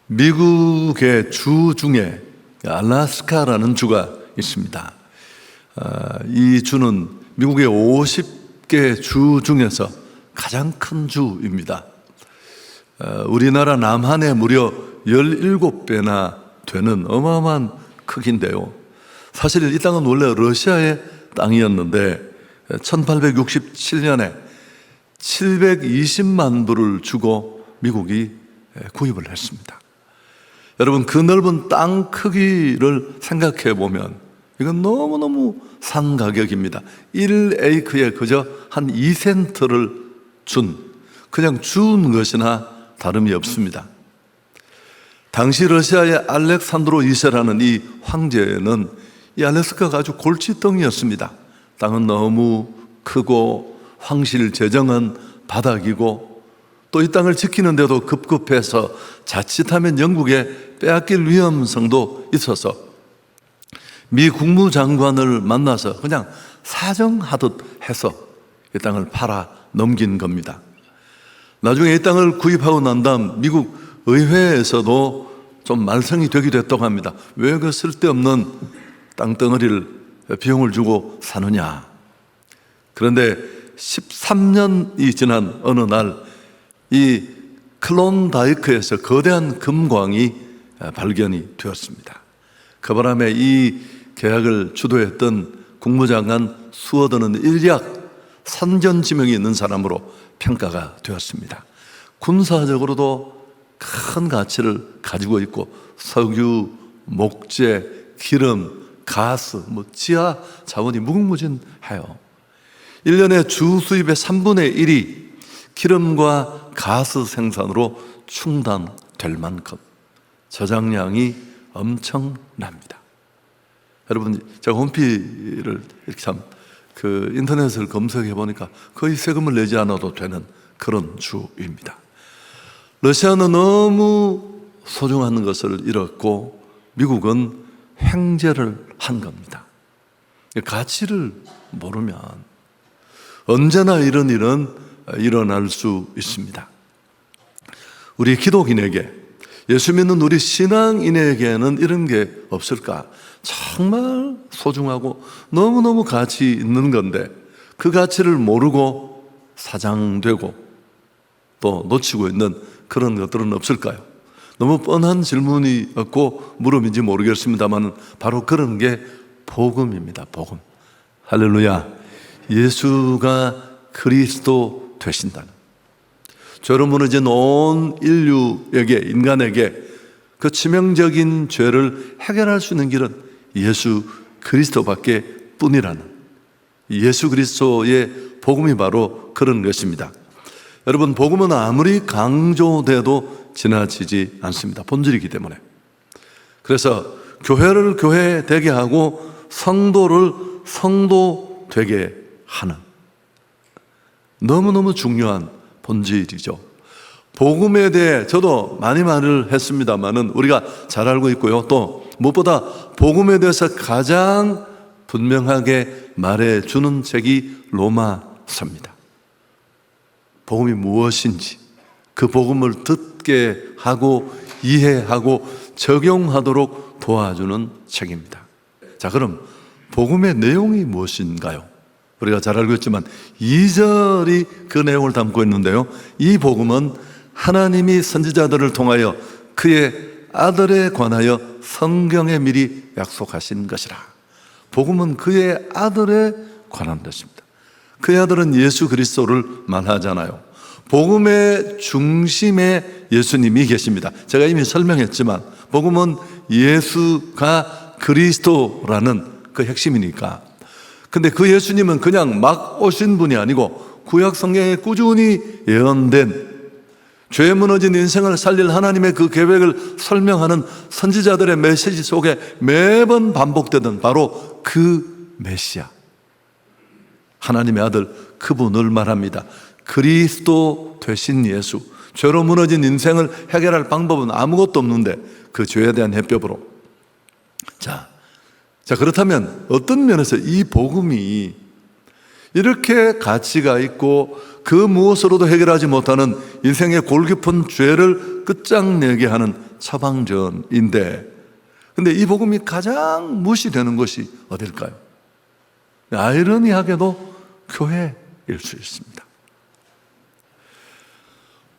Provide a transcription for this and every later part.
미국의 주 중에 알래스카라는 주가 있습니다. 이 주는 미국의 50개 주 중에서 가장 큰 주입니다. 우리나라 남한의 무려 17배나 되는 어마어마한 크기인데요. 사실 이 땅은 원래 러시아의 땅이었는데 1867년에 720만 불을 주고 미국이 구입을 했습니다. 여러분, 그 넓은 땅 크기를 생각해 보면 이건 너무너무 산 가격입니다. 1에이크에 그저 한 2센트를 그냥 준 것이나 다름이 없습니다. 당시 러시아의 알렉산드로 2세라는 이 황제는 이 알래스카가 아주 골칫덩이였습니다. 땅은 너무 크고 황실재정은 바닥이고 또 이 땅을 지키는데도 급급해서 자칫하면 영국에 빼앗길 위험성도 있어서 미 국무장관을 만나서 그냥 사정하듯 해서 이 땅을 팔아 넘긴 겁니다. 나중에 이 땅을 구입하고 난 다음 미국 의회에서도 좀 말썽이 되기도 했다고 합니다. 왜 그 쓸데없는 땅덩어리를 비용을 주고 사느냐. 그런데 13년이 지난 어느 날 이 클론다이크에서 거대한 금광이 발견이 되었습니다. 그 바람에 이 계약을 주도했던 국무장관 수어드는 일약 선견지명이 있는 사람으로 평가가 되었습니다. 군사적으로도 큰 가치를 가지고 있고 석유, 목재, 기름, 가스, 지하 자원이 무궁무진해요. 1년에 주 수입의 3분의 1이 기름과 가스 생산으로 충당될 만큼 저장량이 엄청납니다. 여러분, 제가 홈피를 이렇게 인터넷을 검색해 보니까 거의 세금을 내지 않아도 되는 그런 주입니다. 러시아는 너무 소중한 것을 잃었고 미국은 횡재를 한 겁니다. 가치를 모르면 언제나 이런 일은 일어날 수 있습니다. 우리 기독인에게, 예수 믿는 우리 신앙인에게는 이런 게 없을까? 정말 소중하고 너무너무 가치 있는 건데 그 가치를 모르고 사장되고 또 놓치고 있는 그런 것들은 없을까요? 너무 뻔한 질문이었고 물음인지 모르겠습니다만 바로 그런 게 복음입니다. 복음. 할렐루야. 예수가 그리스도 되신다는, 죄로 무너진 온 인류에게, 인간에게 그 치명적인 죄를 해결할 수 있는 길은 예수 그리스도밖에 뿐이라는, 예수 그리스도의 복음이 바로 그런 것입니다. 여러분, 복음은 아무리 강조돼도 지나치지 않습니다. 본질이기 때문에. 그래서 교회를 교회 되게 하고 성도를 성도 되게 하는 너무너무 중요한 본질이죠. 복음에 대해 저도 많이 말을 했습니다만은 우리가 잘 알고 있고요. 또 무엇보다 복음에 대해서 가장 분명하게 말해주는 책이 로마서입니다. 복음이 무엇인지 그 복음을 듣게 하고 이해하고 적용하도록 도와주는 책입니다. 자, 그럼 복음의 내용이 무엇인가요? 우리가 잘 알고 있지만 2절이 그 내용을 담고 있는데요. 이 복음은 하나님이 선지자들을 통하여 그의 아들에 관하여 성경에 미리 약속하신 것이라. 복음은 그의 아들에 관한 것입니다. 그의 아들은 예수 그리스도를 말하잖아요. 복음의 중심에 예수님이 계십니다. 제가 이미 설명했지만 복음은 예수가 그리스도라는 그 핵심이니까. 근데 그 예수님은 그냥 막 오신 분이 아니고 구약 성경에 꾸준히 예언된 죄 무너진 인생을 살릴 하나님의 그 계획을 설명하는 선지자들의 메시지 속에 매번 반복되던 바로 그 메시아, 하나님의 아들, 그분을 말합니다. 그리스도 되신 예수. 죄로 무너진 인생을 해결할 방법은 아무것도 없는데 그 죄에 대한 해법으로. 자, 그렇다면 어떤 면에서 이 복음이 이렇게 가치가 있고 그 무엇으로도 해결하지 못하는 인생의 골 깊은 죄를 끝장내게 하는 처방전인데, 근데 이 복음이 가장 무시되는 것이 어딜까요? 아이러니하게도 교회일 수 있습니다.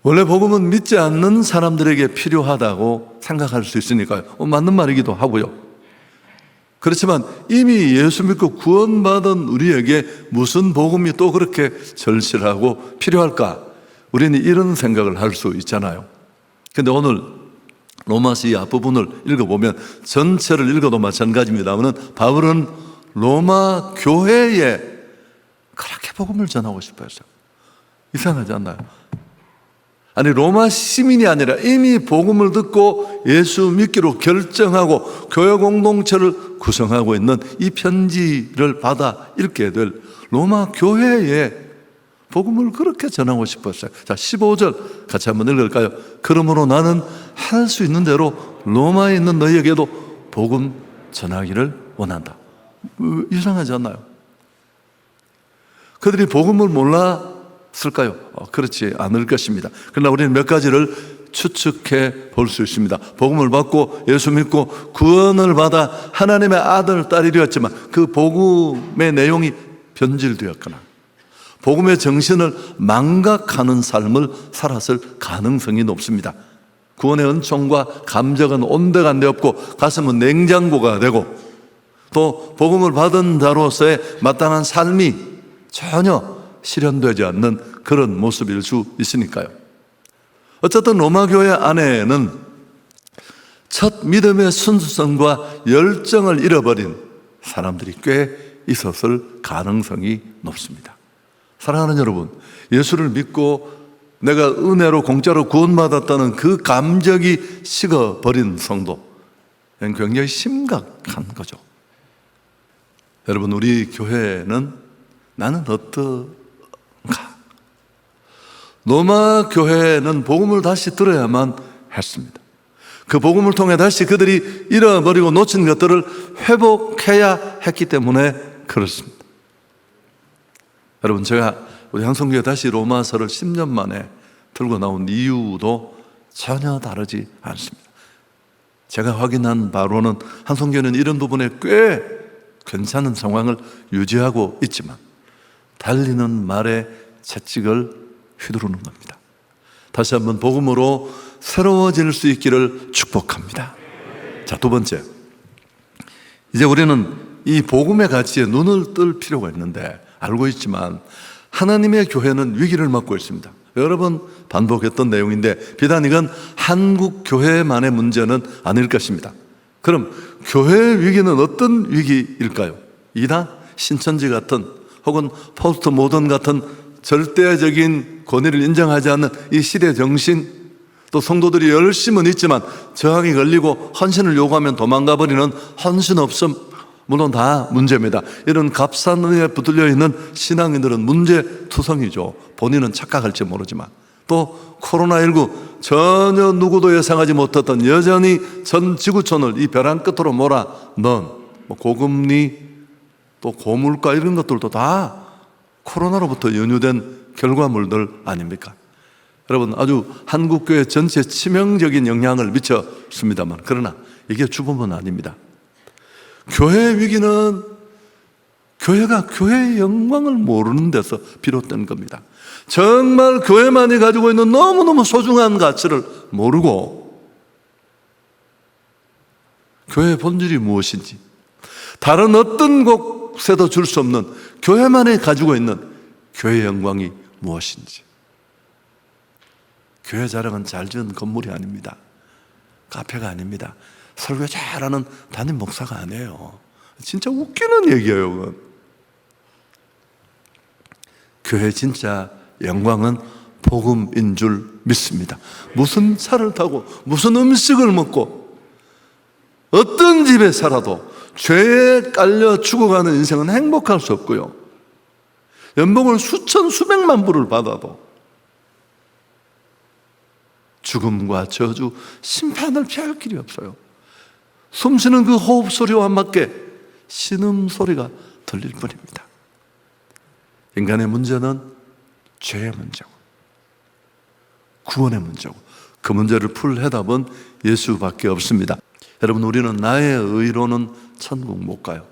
원래 복음은 믿지 않는 사람들에게 필요하다고 생각할 수 있으니까요. 맞는 말이기도 하고요. 그렇지만 이미 예수 믿고 구원받은 우리에게 무슨 복음이 또 그렇게 절실하고 필요할까? 우리는 이런 생각을 할 수 있잖아요. 근데 오늘 로마서 이 앞부분을 읽어보면, 전체를 읽어도 마찬가지입니다만 바울은 로마 교회에 그렇게 복음을 전하고 싶어 했어요. 이상하지 않나요? 아니, 로마 시민이 아니라 이미 복음을 듣고 예수 믿기로 결정하고 교회 공동체를 구성하고 있는 이 편지를 받아 읽게 될 로마 교회에 복음을 그렇게 전하고 싶었어요. 자, 15절 같이 한번 읽을까요? 그러므로 나는 할 수 있는 대로 로마에 있는 너희에게도 복음 전하기를 원한다. 이상하지 않나요? 그들이 복음을 몰랐을까요? 그렇지 않을 것입니다. 그러나 우리는 몇 가지를 추측해 볼 수 있습니다. 복음을 받고 예수 믿고 구원을 받아 하나님의 아들, 딸이 되었지만 그 복음의 내용이 변질되었거나 복음의 정신을 망각하는 삶을 살았을 가능성이 높습니다. 구원의 은총과 감격은 온데간데 없고 가슴은 냉장고가 되고 또 복음을 받은 자로서의 마땅한 삶이 전혀 실현되지 않는 그런 모습일 수 있으니까요. 어쨌든 로마 교회 안에는 첫 믿음의 순수성과 열정을 잃어버린 사람들이 꽤 있었을 가능성이 높습니다. 사랑하는 여러분, 예수를 믿고 내가 은혜로 공짜로 구원받았다는 그 감격이 식어버린 성도, 굉장히 심각한 거죠. 여러분, 우리 교회는 나는 어떤가? 로마 교회는 복음을 다시 들어야만 했습니다. 그 복음을 통해 다시 그들이 잃어버리고 놓친 것들을 회복해야 했기 때문에 그렇습니다. 여러분, 제가 우리 향성교회 다시 로마서를 10년 만에 들고 나온 이유도 전혀 다르지 않습니다. 제가 확인한 바로는 향성교회는 이런 부분에 꽤 괜찮은 상황을 유지하고 있지만 달리는 말에 채찍을 휘두르는 겁니다. 다시 한번 복음으로 새로워질 수 있기를 축복합니다. 자, 두 번째, 이제 우리는 이 복음의 가치에 눈을 뜰 필요가 있는데, 알고 있지만 하나님의 교회는 위기를 맞고 있습니다. 여러 번 반복했던 내용인데 비단 이건 한국 교회만의 문제는 아닐 것입니다. 그럼 교회의 위기는 어떤 위기일까요? 이단, 신천지 같은 혹은 포스트 모던 같은 절대적인 권위를 인정하지 않는 이 시대 정신, 또 성도들이 열심은 있지만 저항이 걸리고 헌신을 요구하면 도망가 버리는 헌신 없음, 물론 다 문제입니다. 이런 값산에 붙들려 있는 신앙인들은 문제투성이죠. 본인은 착각할지 모르지만. 또 코로나19 전혀 누구도 예상하지 못했던 여전히 전 지구촌을 이 벼랑 끝으로 몰아 넣은 고금리 또 고물가 이런 것들도 다 코로나로부터 연유된 결과물들 아닙니까? 여러분, 아주 한국교회 전체에 치명적인 영향을 미쳤습니다만, 그러나 이게 주범은 아닙니다. 교회의 위기는 교회가 교회의 영광을 모르는 데서 비롯된 겁니다. 정말 교회만이 가지고 있는 너무너무 소중한 가치를 모르고 교회의 본질이 무엇인지, 다른 어떤 곳에도 줄 수 없는 교회만이 가지고 있는 교회의 영광이 무엇인지. 교회 자랑은 잘 지은 건물이 아닙니다. 카페가 아닙니다. 설교 잘하는 담임 목사가 아니에요. 진짜 웃기는 얘기예요, 그건. 교회 진짜 영광은 복음인 줄 믿습니다. 무슨 차를 타고 무슨 음식을 먹고 어떤 집에 살아도 죄에 깔려 죽어가는 인생은 행복할 수 없고요. 연봉을 수천 수백만 불을 받아도 죽음과 저주, 심판을 피할 길이 없어요. 숨쉬는 그 호흡 소리와 맞게 신음 소리가 들릴 뿐입니다. 인간의 문제는 죄의 문제고 구원의 문제고 그 문제를 풀 해답은 예수밖에 없습니다. 여러분, 우리는 나의 의로는 천국 못 가요.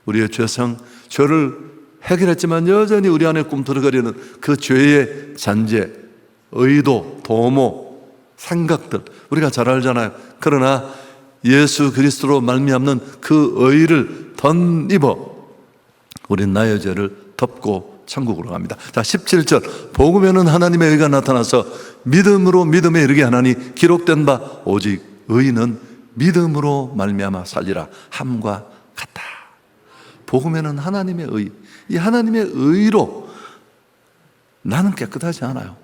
우리의 죄성, 죄를 해결했지만 여전히 우리 안에 꿈틀거리는 그 죄의 잔재, 의도, 도모, 생각들 우리가 잘 알잖아요. 그러나 예수 그리스도로 말미암는 그 의를 덧입어 우린 나의 죄를 덮고 천국으로 갑니다. 자, 17절 복음에는 하나님의 의가 나타나서 믿음으로 믿음에 이르게 하나니 기록된 바 오직 의인은 믿음으로 말미암아 살리라 함과 같다. 복음에는 하나님의 의, 이 하나님의 의로 나는 깨끗하지 않아요.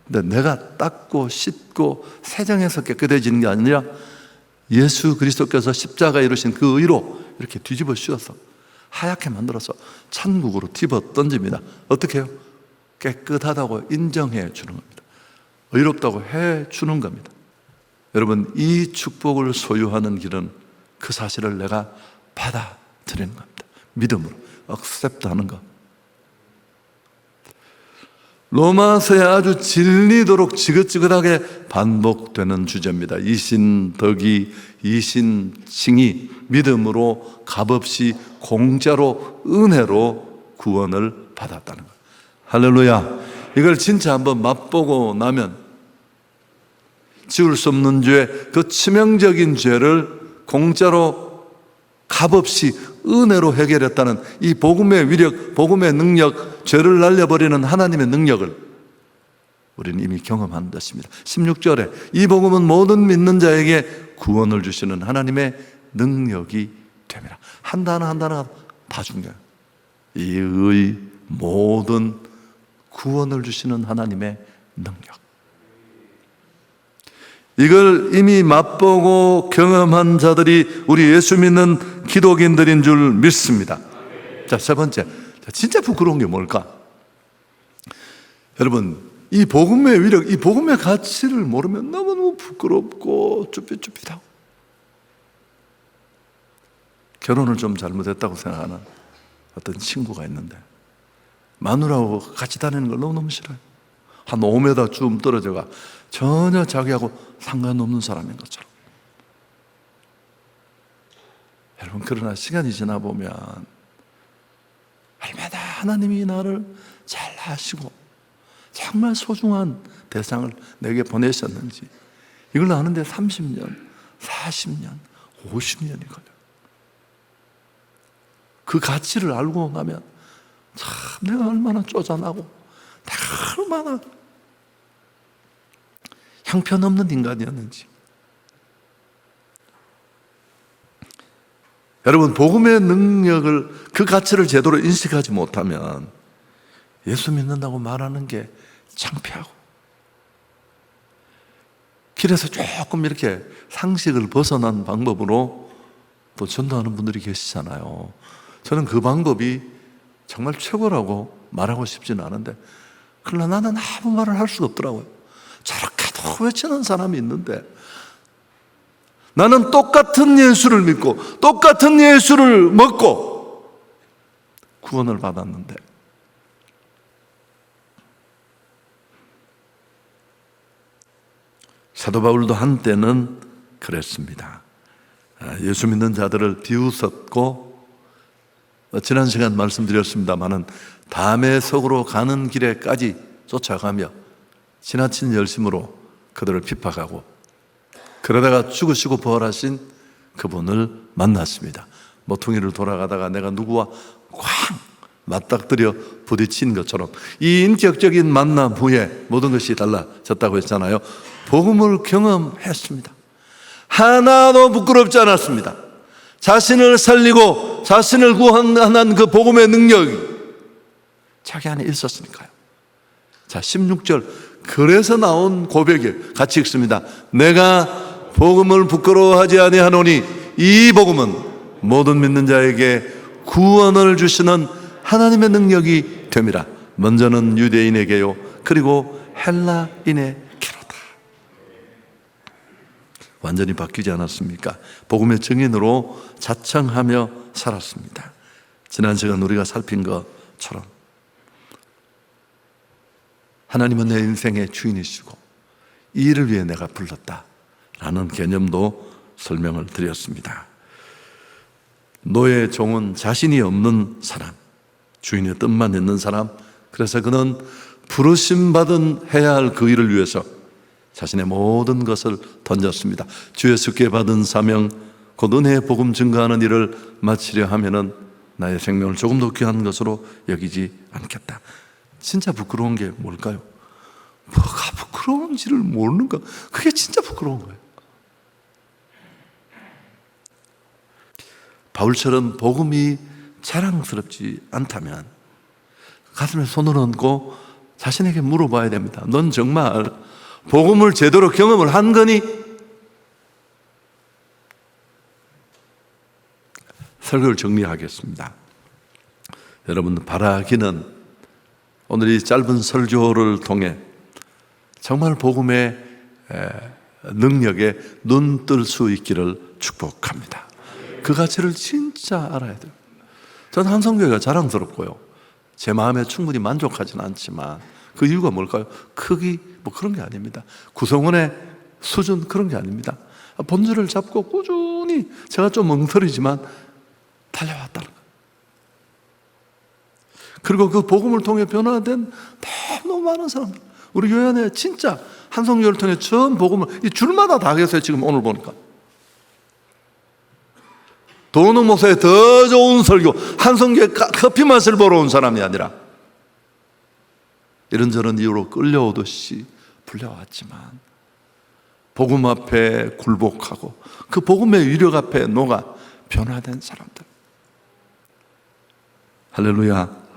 근데 내가 닦고 씻고 세정해서 깨끗해지는 게 아니라 예수 그리스도께서 십자가에 이루신 그 의로 이렇게 뒤집어 씌워서 하얗게 만들어서 천국으로 집어 던집니다. 어떻게 해요? 깨끗하다고 인정해 주는 겁니다. 의롭다고 해 주는 겁니다. 여러분, 이 축복을 소유하는 길은 그 사실을 내가 받아들이는 겁니다. 믿음으로 accept하는 것. 로마서에 아주 질리도록 지긋지긋하게 반복되는 주제입니다. 이신 덕이, 이신 칭이 믿음으로 값없이 공짜로 은혜로 구원을 받았다는 것. 할렐루야. 이걸 진짜 한번 맛보고 나면 지울 수 없는 죄, 그 치명적인 죄를 공짜로 값없이 은혜로 해결했다는 이 복음의 위력, 복음의 능력, 죄를 날려버리는 하나님의 능력을 우리는 이미 경험한 것입니다. 16절에 이 복음은 모든 믿는 자에게 구원을 주시는 하나님의 능력이 됩니다. 한 단어 한 단어가 다 중요해요. 이의 모든 구원을 주시는 하나님의 능력. 이걸 이미 맛보고 경험한 자들이 우리 예수 믿는 기독인들인 줄 믿습니다. 자, 세 번째, 진짜 부끄러운 게 뭘까? 여러분, 이 복음의 위력, 이 복음의 가치를 모르면 너무너무 부끄럽고 쭈삣쭈삣하고 결혼을 좀 잘못했다고 생각하는 어떤 친구가 있는데 마누라하고 같이 다니는 걸 너무너무 싫어요. 한 5m 쭉 떨어져가 전혀 자기하고 상관없는 사람인 것처럼. 여러분, 그러나 시간이 지나 보면 얼마나 하나님이 나를 잘 아시고 정말 소중한 대상을 내게 보내셨는지 이걸 아는데 30년, 40년, 50년이 걸려요. 그 가치를 알고 나면 참 내가 얼마나 쪼잔하고 내가 얼마나 형편없는 인간이었는지. 여러분, 복음의 능력을, 그 가치를 제대로 인식하지 못하면 예수 믿는다고 말하는 게 창피하고 길에서 조금 이렇게 상식을 벗어난 방법으로 또 전도하는 분들이 계시잖아요. 저는 그 방법이 정말 최고라고 말하고 싶지는 않은데 그러나 나는 아무 말을 할 수가 없더라고요. 저렇게도 외치는 사람이 있는데 나는 똑같은 예수를 믿고 똑같은 예수를 먹고 구원을 받았는데 사도 바울도 한때는 그랬습니다. 예수 믿는 자들을 비웃었고 지난 시간 말씀드렸습니다마는 다메섹으로 가는 길에까지 쫓아가며 지나친 열심으로 그들을 핍박하고 그러다가 죽으시고 부활하신 그분을 만났습니다. 모퉁이를 돌아가다가 내가 누구와 쾅 맞닥뜨려 부딪힌 것처럼 이 인격적인 만남 후에 모든 것이 달라졌다고 했잖아요. 복음을 경험했습니다. 하나도 부끄럽지 않았습니다. 자신을 살리고 자신을 구원하는 그 복음의 능력이 자기 안에 있었으니까요. 자, 16절 그래서 나온 고백이 같이 읽습니다. 내가 복음을 부끄러워하지 아니하노니 이 복음은 모든 믿는 자에게 구원을 주시는 하나님의 능력이 됨이라. 먼저는 유대인에게요 그리고 헬라인에게로다. 완전히 바뀌지 않았습니까? 복음의 증인으로 자청하며 살았습니다. 지난 시간 우리가 살핀 것처럼 하나님은 내 인생의 주인이시고 이 일을 위해 내가 불렀다라는 개념도 설명을 드렸습니다. 노예 종은 자신이 없는 사람, 주인의 뜻만 있는 사람, 그래서 그는 부르심받은 해야 할 그 일을 위해서 자신의 모든 것을 던졌습니다. 주 예수께 받은 사명, 곧 은혜의 복음 증거하는 일을 마치려 하면은 나의 생명을 조금 더 귀한 것으로 여기지 않겠다. 진짜 부끄러운 게 뭘까요? 뭐가 부끄러운지를 모르는가? 그게 진짜 부끄러운 거예요. 바울처럼 복음이 자랑스럽지 않다면 가슴에 손을 얹고 자신에게 물어봐야 됩니다. 넌 정말 복음을 제대로 경험을 한 거니? 설교를 정리하겠습니다. 여러분, 바라기는 오늘 이 짧은 설교를 통해 정말 복음의 능력에 눈 뜰 수 있기를 축복합니다. 그 가치를 진짜 알아야 돼요. 저는 한성교회가 자랑스럽고요, 제 마음에 충분히 만족하지는 않지만 그 이유가 뭘까요? 크기 뭐 그런 게 아닙니다. 구성원의 수준 그런 게 아닙니다. 본질을 잡고 꾸준히 제가 좀 엉터리지만 달려왔다는 거예요. 그리고 그 복음을 통해 변화된 너무 많은 사람들, 우리 교회 안에 진짜 한성교회를 통해 처음 복음을 이 줄마다 다 계세요. 지금 오늘 보니까 도농 목사의 더 좋은 설교, 한성교회 커피 맛을 보러 온 사람이 아니라 이런저런 이유로 끌려오듯이 불려왔지만 복음 앞에 굴복하고 그 복음의 위력 앞에 녹아 변화된 사람들. 할렐루야.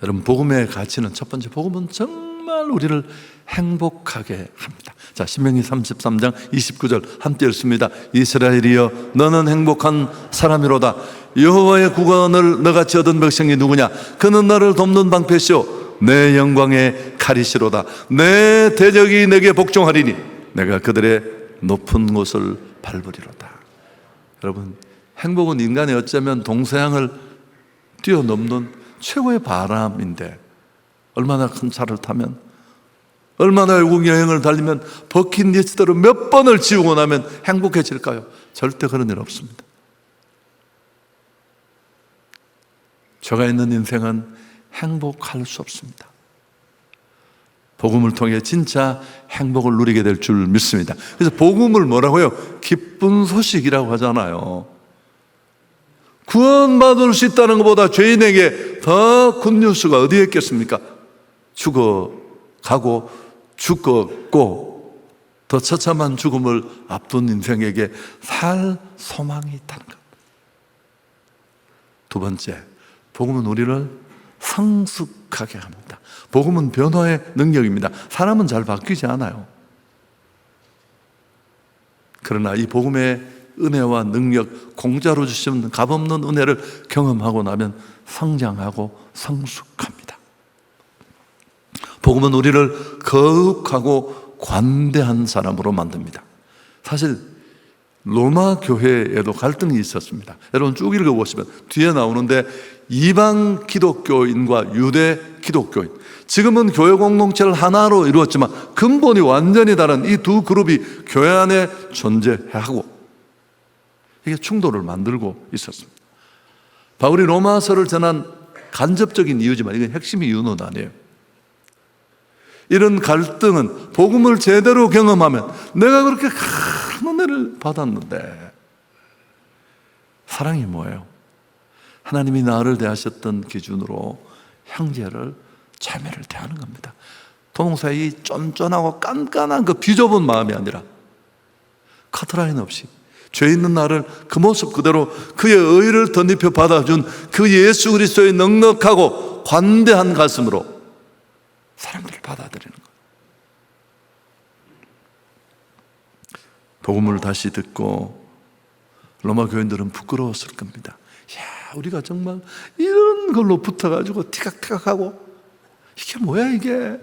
여러분, 복음의 가치는 첫 번째, 복음은 정말 우리를 행복하게 합니다. 자, 신명기 33장 29절 함께 읽습니다. 이스라엘이여, 너는 행복한 사람이로다. 여호와의 구원을 너같이 얻은 백성이 누구냐? 그는 나를 돕는 방패시오, 내 영광의 칼이시로다. 내 대적이 내게 복종하리니 내가 그들의 높은 곳을 밟으리로다. 여러분, 행복은 인간이 어쩌면 동서양을 뛰어넘는 최고의 바람인데, 얼마나 큰 차를 타면, 얼마나 외국 여행을 달리면, 버킷리스트로 몇 번을 지우고 나면 행복해질까요? 절대 그런 일 없습니다. 죄가 있는 인생은 행복할 수 없습니다. 복음을 통해 진짜 행복을 누리게 될 줄 믿습니다. 그래서 복음을 뭐라고요? 기쁜 소식이라고 하잖아요. 구원받을 수 있다는 것보다 죄인에게 더 굿뉴스가 어디에 있겠습니까? 죽어가고 죽었고 더 처참한 죽음을 앞둔 인생에게 살 소망이 있다는 것. 두 번째, 복음은 우리를 성숙하게 합니다. 복음은 변화의 능력입니다. 사람은 잘 바뀌지 않아요. 그러나 이 복음의 은혜와 능력, 공짜로 주시는 값없는 은혜를 경험하고 나면 성장하고 성숙합니다. 복음은 우리를 거룩하고 관대한 사람으로 만듭니다. 사실 로마 교회에도 갈등이 있었습니다. 여러분 쭉 읽어보시면 뒤에 나오는데, 이방 기독교인과 유대 기독교인, 지금은 교회 공동체를 하나로 이루었지만 근본이 완전히 다른 이 두 그룹이 교회 안에 존재하고 이게 충돌을 만들고 있었습니다. 바울이 로마서를 전한 간접적인 이유지만 이건 핵심 이유는 아니에요. 이런 갈등은 복음을 제대로 경험하면, 내가 그렇게 큰 은혜를 받았는데 사랑이 뭐예요? 하나님이 나를 대하셨던 기준으로 형제를, 자매를 대하는 겁니다. 동사의 쫀쫀하고 깐깐한 그 비좁은 마음이 아니라 커트라인 없이 죄 있는 나를 그 모습 그대로 그의 의를 덧입혀 받아준 그 예수 그리스도의 넉넉하고 관대한 가슴으로 사람들을 받아들이는 거예요. 복음을 다시 듣고 로마 교인들은 부끄러웠을 겁니다. 야, 우리가 정말 이런 걸로 붙어가지고 티각티각하고 이게 뭐야 이게.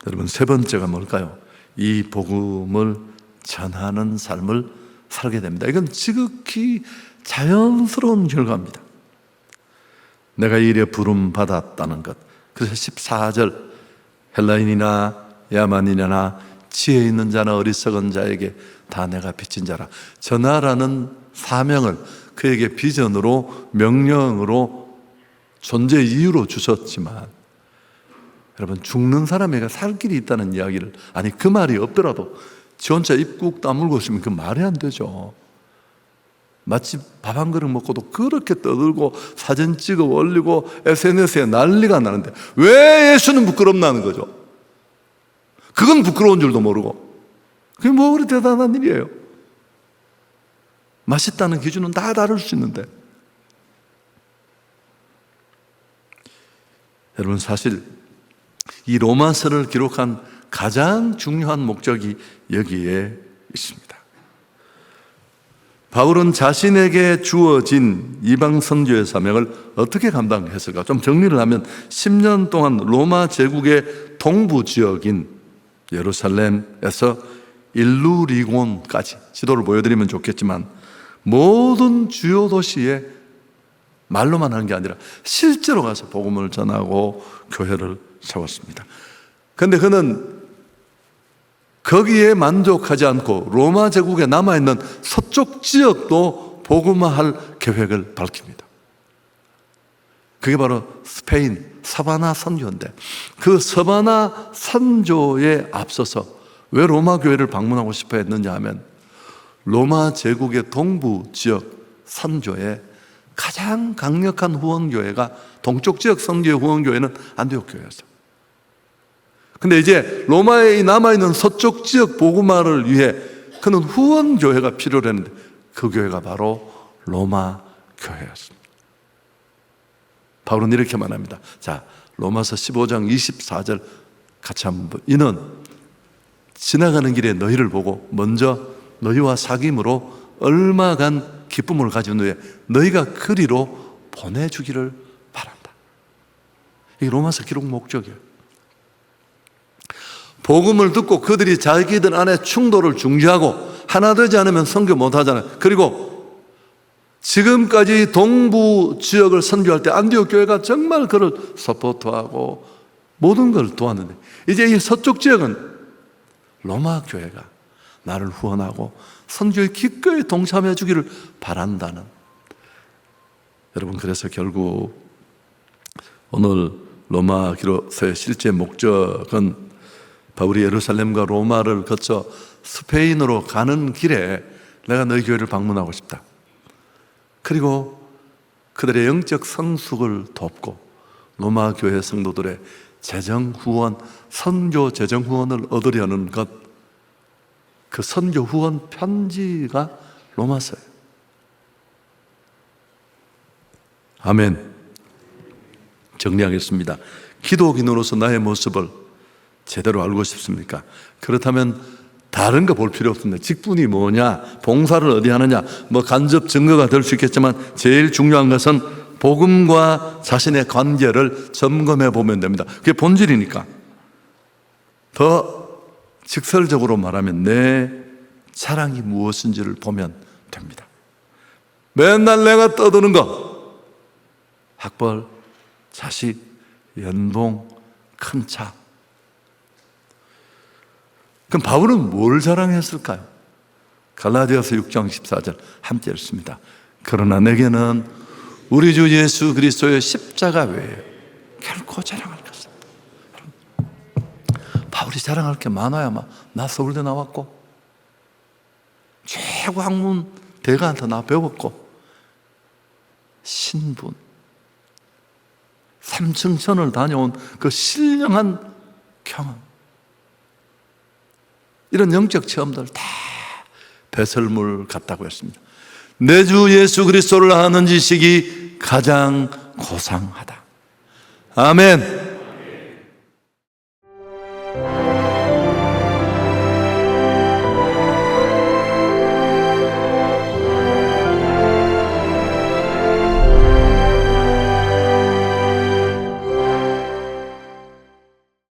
여러분, 세 번째가 뭘까요? 이 복음을 전하는 삶을 살게 됩니다. 이건 지극히 자연스러운 결과입니다. 내가 이 일에 부름 받았다는 것. 그래서 14절, 헬라인이나 야만인이나 지혜 있는 자나 어리석은 자에게 다 내가 빚진 자라. 전하라는 사명을 그에게 비전으로, 명령으로, 존재 이유로 주셨지만, 여러분, 죽는 사람에게 살 길이 있다는 이야기를, 아니 그 말이 없더라도 지 혼자 입국 다물고 있으면 그 말이 안 되죠. 마치 밥 한 그릇 먹고도 그렇게 떠들고 사진 찍어 올리고 SNS에 난리가 나는데 왜 예수는 부끄럽나는 거죠. 그건 부끄러운 줄도 모르고. 그게 뭐 그리 대단한 일이에요. 맛있다는 기준은 다 다를 수 있는데. 여러분, 사실 이 로마서를 기록한 가장 중요한 목적이 여기에 있습니다. 바울은 자신에게 주어진 이방 선교의 사명을 어떻게 감당했을까? 좀 정리를 하면 10년 동안 로마 제국의 동부 지역인 예루살렘에서 일루리곤까지, 지도를 보여드리면 좋겠지만 모든 주요 도시에 말로만 하는 게 아니라 실제로 가서 복음을 전하고 교회를 세웠습니다. 그런데 그는 거기에 만족하지 않고 로마 제국에 남아있는 서쪽 지역도 복음화할 계획을 밝힙니다. 그게 바로 스페인 사바나 선교인데, 그 사바나 선교에 앞서서 왜 로마 교회를 방문하고 싶어 했느냐 하면 로마 제국의 동부 지역 선교에 가장 강력한 후원교회가, 동쪽 지역 선교의 후원교회는 안디옥 교회였어요. 근데 이제 로마에 남아있는 서쪽 지역 복음화를 위해 그는 후원교회가 필요로 했는데 그 교회가 바로 로마 교회였습니다. 바울은 이렇게 말합니다. 자, 로마서 15장 24절 같이 한번. 이는 지나가는 길에 너희를 보고 먼저 너희와 사귐으로 얼마간 기쁨을 가진 후에 너희가 그리로 보내주기를 바란다. 이게 로마서 기록 목적이에요. 복음을 듣고 그들이 자기들 안에 충돌을 중지하고 하나 되지 않으면 선교 못하잖아요. 그리고 지금까지 동부 지역을 선교할 때 안디옥 교회가 정말 그를 서포트하고 모든 걸 도왔는데, 이제 이 서쪽 지역은 로마 교회가 나를 후원하고 선교에 기꺼이 동참해 주기를 바란다는. 여러분, 그래서 결국 오늘 로마 기록서의 실제 목적은 바울이 예루살렘과 로마를 거쳐 스페인으로 가는 길에 내가 너희 교회를 방문하고 싶다. 그리고 그들의 영적 성숙을 돕고 로마 교회 성도들의 재정 후원, 선교 재정 후원을 얻으려는 것, 그 선교 후원 편지가 로마서예요. 아멘. 정리하겠습니다. 기독인으로서 나의 모습을 제대로 알고 싶습니까? 그렇다면 다른 거 볼 필요 없습니다. 직분이 뭐냐, 봉사를 어디 하느냐, 뭐 간접 증거가 될 수 있겠지만 제일 중요한 것은 복음과 자신의 관계를 점검해 보면 됩니다. 그게 본질이니까. 더 직설적으로 말하면 내 자랑이 무엇인지를 보면 됩니다. 맨날 내가 떠드는 거, 학벌, 자식, 연봉, 큰 차. 그럼 바울은 뭘 자랑했을까요? 갈라디아서 6장 14절 함께 읽습니다. 그러나 내게는 우리 주 예수 그리스도의 십자가 외에 결코 자랑할 것 없습니다. 바울이 자랑할 게 많아야 나 서울대 나왔고 최고 학문 대가한테 나 배웠고 신분, 삼층천을 다녀온 그 신령한 경험, 이런 영적 체험들 다 배설물 같다고 했습니다. 내 주 예수 그리스도를 아는 지식이 가장 고상하다. 아멘.